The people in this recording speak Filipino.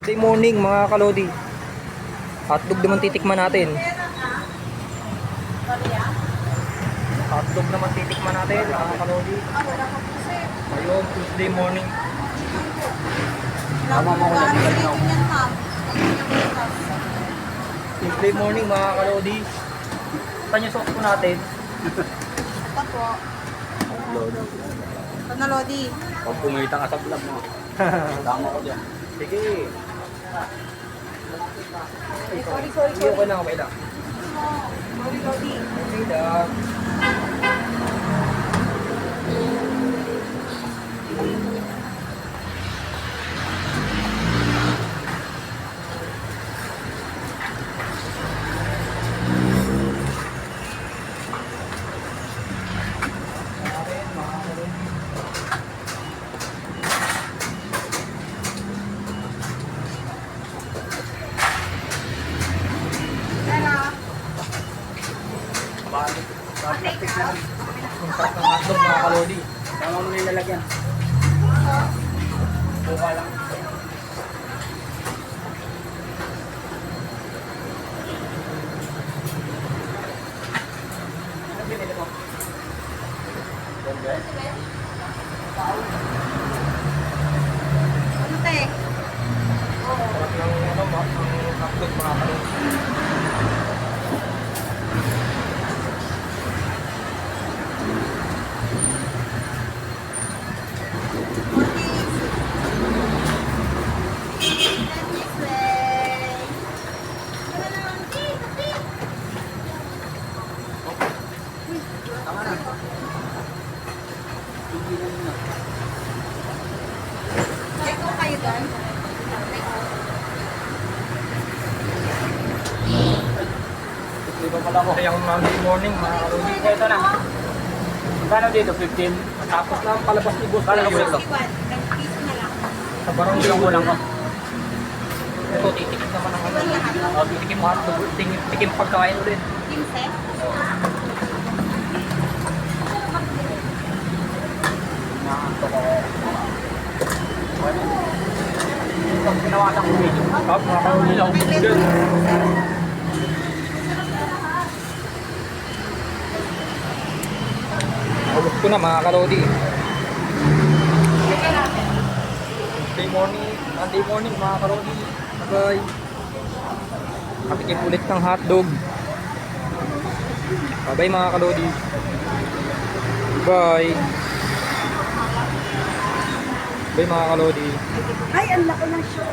Tuesday morning mga kalodi. Hotdog naman titikman natin. Hotdog naman titikman natin mga kalodi. Ayun, Tuesday morning. Tuesday morning mga kalodi. Saan yung sauce po natin? Ito po. Ito na, Lodi. Pag kumita ka sa vlog mo, tama ko dyan. Sige. Sorry. Sige, okay lang, okay lang. Sorry, Lodi. Okay lang. Take out. Ang sarap ng hotdog mga kalodi. Tama mo na yung lalagyan. Buka lang. Ano binili mo? Bonbon? Ano, te? Sarap ng hotdog mga kalodi. Tama na. Tigilan mo na. Take out kayo doon. Di ba pala ko? Kaya yung Monday morning mga kalodi. Ito na. Magkano dito? 15? Tapos lang palabas ni boss. Kala ko Tayo ito. 10 piso na lang. sa barangay. Ilang kulang ko? Ito, titikim naman ang ano. Iwan lahat. Titikim hotdog, tikim pagkain ulit. 15? Nakaantok ako. Pag pinawasan ko video. Up, mga kalodi. Good. Ubus ko na mga kalodi. Monday morning mga kalodi. Bye. Katikim ulit ng hotdog. Bye mga kalodi. Bye. Bye mga kalodi. Ay, ang laki ng show.